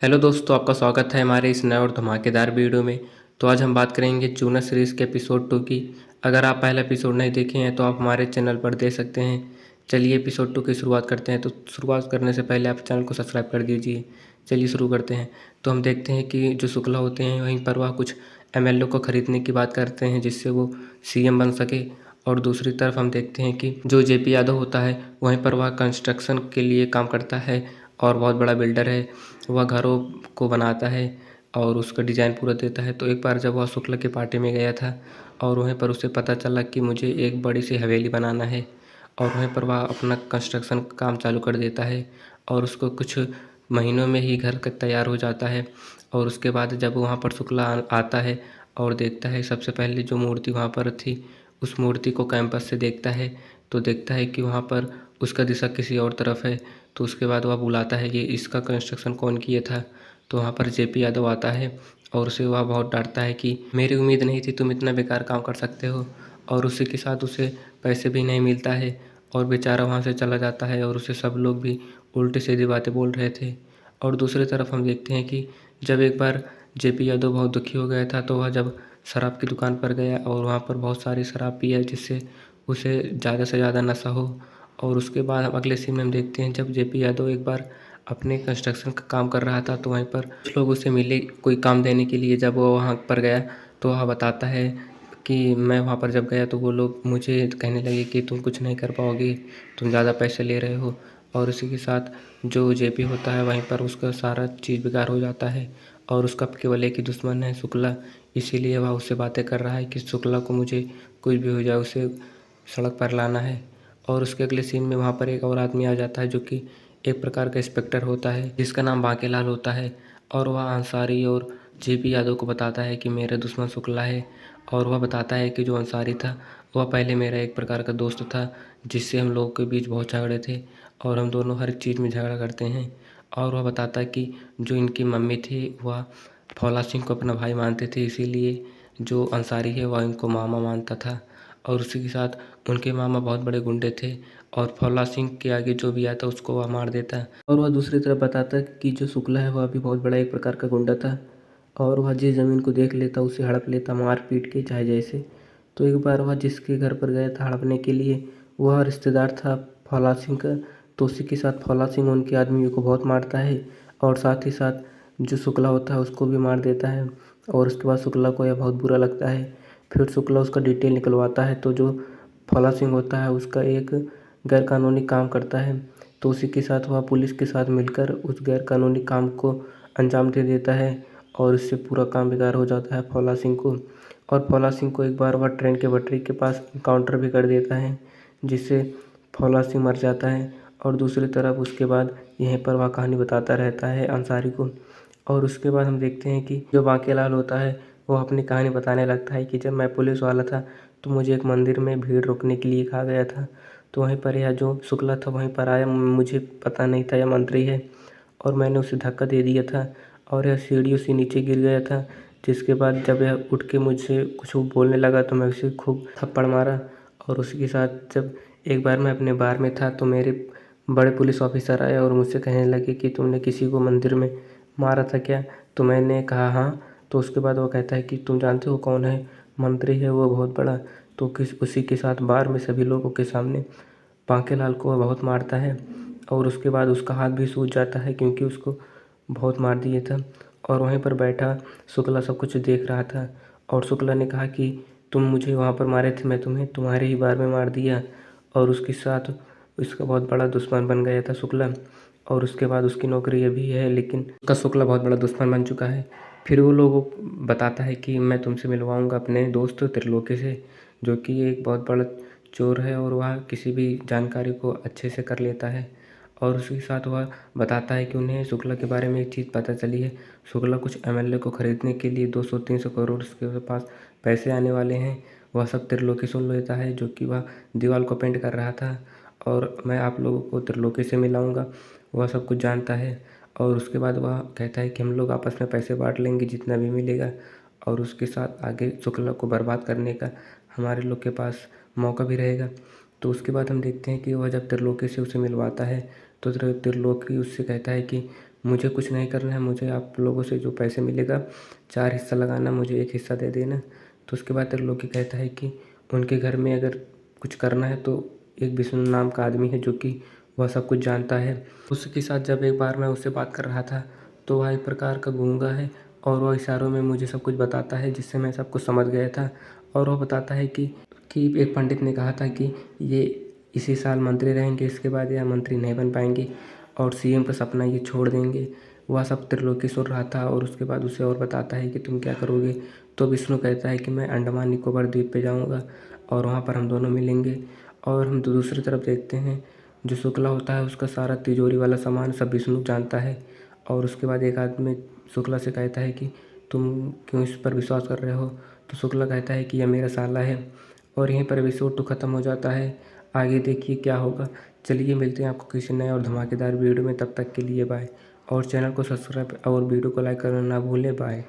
Hello दोस्तों, आपका स्वागत है हमारे इस नए और धमाकेदार वीडियो में। तो आज हम बात करेंगे चूना सीरीज़ के एपिसोड 2 की। अगर आप पहला एपिसोड नहीं देखे हैं तो आप हमारे चैनल पर देख सकते हैं। चलिए एपिसोड 2 की शुरुआत करते हैं। तो शुरुआत करने से पहले आप चैनल को सब्सक्राइब कर दीजिए। चलिए शुरू करते हैं। तो हम देखते हैं कि जो शुक्ला होते हैं वहीं पर वह कुछ एमएलए को ख़रीदने की बात करते हैं जिससे वो सीएम बन सके। और दूसरी तरफ हम देखते हैं कि जो जेपी यादव होता है वहीं पर वह कंस्ट्रक्शन के लिए काम करता है और बहुत बड़ा बिल्डर है। वह घरों को बनाता है और उसका डिज़ाइन पूरा देता है। तो एक बार जब वह शुक्ला की पार्टी में गया था और वहीं पर उसे पता चला कि मुझे एक बड़ी सी हवेली बनाना है और वहीं पर वह अपना कंस्ट्रक्शन का काम चालू कर देता है और उसको कुछ महीनों में ही घर तैयार हो जाता है। और उसके बाद जब वहाँ पर शुक्ला आता है और देखता है, सबसे पहले जो मूर्ति वहाँ पर थी उस मूर्ति को कैंपस से देखता है तो देखता है कि वहाँ पर उसका दिशा किसी और तरफ है। तो उसके बाद वह बुलाता है कि इसका कंस्ट्रक्शन कौन किया था। तो वहाँ पर जेपी यादव आता है और उसे वह बहुत डांटता है कि मेरी उम्मीद नहीं थी तुम इतना बेकार काम कर सकते हो। और उसी के साथ उसे पैसे भी नहीं मिलता है और बेचारा वहाँ से चला जाता है और उसे सब लोग भी उल्टी सीधी बातें बोल रहे थे। और दूसरी तरफ हम देखते हैं कि जब एक बार जेपी यादव बहुत दुखी हो गया था तो वह जब शराब की दुकान पर गया और वहाँ पर बहुत सारी शराब पिया जिससे उसे ज़्यादा से ज़्यादा नशा हो। और उसके बाद हम अगले सीन में हम देखते हैं जब जेपी यादव एक बार अपने कंस्ट्रक्शन का काम कर रहा था तो वहीं पर कुछ लोग उसे मिले कोई काम देने के लिए। जब वो वहाँ पर गया तो वह बताता है कि मैं वहाँ पर जब गया तो वो लोग मुझे कहने लगे कि तुम कुछ नहीं कर पाओगे, तुम ज़्यादा पैसे ले रहे हो। और उसी के साथ जो जेपी होता है वहीं पर उसका सारा चीज़ बेकार हो जाता है और उसका केवल एक ही दुश्मन है शुक्ला। इसीलिए वह उससे बातें कर रहा है कि शुक्ला को मुझे कुछ भी हो जाए उसे सड़क पर लाना है। और उसके अगले सीन में वहाँ पर एक और आदमी आ जाता है जो कि एक प्रकार का इंस्पेक्टर होता है जिसका नाम बांकेलाल होता है। और वह अंसारी और जेपी यादव को बताता है कि मेरा दुश्मन शुक्ला है। और वह बताता है कि जो अंसारी था वह पहले मेरा एक प्रकार का दोस्त था जिससे हम लोगों के बीच बहुत झगड़े थे और हम दोनों हर चीज़ में झगड़ा करते हैं। और वह बताता है कि जो इनकी मम्मी थी वह फौला सिंह को अपना भाई मानते थे, इसीलिए जो अंसारी है वह इनको मामा मानता था। और उसी के साथ उनके मामा बहुत बड़े गुंडे थे और फौला सिंह के आगे जो भी आता उसको वह मार देता। और वह दूसरी तरफ बताता कि जो शुक्ला है वह भी बहुत बड़ा एक प्रकार का गुंडा था और वह जिस ज़मीन को देख लेता उसे हड़प लेता मार पीट के चाहे जैसे। तो एक बार वह जिसके घर पर गया था हड़पने के लिए वह रिश्तेदार था फौला सिंह का। तो उसी के साथ फौला सिंह उनके आदमियों को बहुत मारता है और साथ ही साथ जो शुक्ला होता है उसको भी मार देता है। और उसके बाद शुक्ला को यह बहुत बुरा लगता है। फिर शुक्ला उसका डिटेल निकलवाता है तो जो फौला सिंह होता है उसका एक गैर कानूनी काम करता है। तो उसी के साथ वह पुलिस के साथ मिलकर उस गैर कानूनी काम को अंजाम दे देता है और इससे पूरा काम बेकार हो जाता है फौला सिंह को। और फौला सिंह को एक बार वह ट्रेन के पटरी के पास इनकाउंटर भी कर देता है जिससे फौला सिंह मर जाता है। और दूसरी तरफ उसके बाद यहीं पर वह कहानी बताता रहता है अंसारी को। और उसके बाद हम देखते हैं कि जो बांकेलाल होता है वो अपनी कहानी बताने लगता है कि जब मैं पुलिस वाला था तो मुझे एक मंदिर में भीड़ रोकने के लिए कहा गया था। तो वहीं पर यह जो शुक्ला था वहीं पर आया, मुझे पता नहीं था यह मंत्री है और मैंने उसे धक्का दे दिया था और यह सीढ़ियों से नीचे गिर गया था। जिसके बाद जब यह उठ के मुझसे कुछ बोलने लगा तो मैं उसे खूब थप्पड़ मारा। और उसी के साथ जब एक बार मैं अपने बार में था तो मेरे बड़े पुलिस ऑफिसर आए और मुझसे कहने लगे कि तुमने किसी को मंदिर में मारा था क्या। तो मैंने कहा हाँ। तो उसके बाद वो कहता है कि तुम जानते हो कौन है, मंत्री है वो बहुत बड़ा। तो उसी के साथ बार में सभी लोगों के सामने बांकेलाल को वह बहुत मारता है और उसके बाद उसका हाथ भी सूज जाता है क्योंकि उसको बहुत मार दिया था। और वहीं पर बैठा शुक्ला सब कुछ देख रहा था और शुक्ला ने कहा कि तुम मुझे वहाँ पर मारे थे, मैं तुम्हें तुम्हारे ही बार में मार दिया। और उसके साथ उसका बहुत बड़ा दुश्मन बन गया था शुक्ला। और उसके बाद उसकी नौकरी अभी है लेकिन उसका शुक्ला बहुत बड़ा दुश्मन बन चुका है। फिर वो लोग बताता है कि मैं तुमसे मिलवाऊंगा अपने दोस्त त्रिलोकी से जो कि एक बहुत बड़ा चोर है और वह किसी भी जानकारी को अच्छे से कर लेता है। और उसी के साथ वह बताता है कि उन्हें शुक्ला के बारे में एक चीज़ पता चली है। शुक्ला कुछ एमएलए को खरीदने के लिए 200-300 करोड़ उसके पास पैसे आने वाले हैं। वह सब त्रिलोकी सुन लेता है जो कि वह दीवार को पेंट कर रहा था और मैं आप लोगों को त्रिलोकी से मिलाऊंगा। वह सब कुछ जानता है और उसके बाद वह कहता है कि हम लोग आपस में पैसे बांट लेंगे जितना भी मिलेगा और उसके साथ आगे शुक्ला को बर्बाद करने का हमारे लोग के पास मौका भी रहेगा। तो उसके बाद हम देखते हैं कि वह जब त्रिलोकी से उसे मिलवाता है तो त्रिलोकी उससे कहता है कि मुझे कुछ नहीं करना है, मुझे आप लोगों से जो पैसे मिलेगा 4 हिस्सा लगाना, मुझे 1 हिस्सा दे देना। तो उसके बाद त्रिलोकी कहता है कि उनके घर में अगर कुछ करना है तो एक विष्णु नाम का आदमी है जो कि वह सब कुछ जानता है। उसके साथ जब एक बार मैं उससे बात कर रहा था तो वह एक प्रकार का गूंगा है और वह इशारों में मुझे सब कुछ बताता है, जिससे मैं सब कुछ समझ गया था। और वह बताता है कि एक पंडित ने कहा था कि ये इसी साल मंत्री रहेंगे, इसके बाद यह मंत्री नहीं बन पाएंगे और सीएम का सपना ये छोड़ देंगे। वह सब त्रिलोकी सुन रहा था और उसके बाद उसे और बताता है कि तुम क्या करोगे। तो विष्णु कहता है कि मैं अंडमान निकोबार द्वीप पे जाऊँगा और वहाँ पर हम दोनों मिलेंगे। और हम दूसरी तरफ देखते हैं, जो शुक्ला होता है उसका सारा तिजोरी वाला सामान सब विष्णु जानता है। और उसके बाद एक आदमी शुक्ला से कहता है कि तुम क्यों इस पर विश्वास कर रहे हो। तो शुक्ला कहता है कि यह मेरा साला है। और यहीं पर एपिसोड 2 ख़त्म हो जाता है। आगे देखिए क्या होगा। चलिए मिलते हैं आपको किसी नए और धमाकेदार वीडियो में, तब तक के लिए बाय। और चैनल को सब्सक्राइब और वीडियो को लाइक करना ना भूलें। बाय।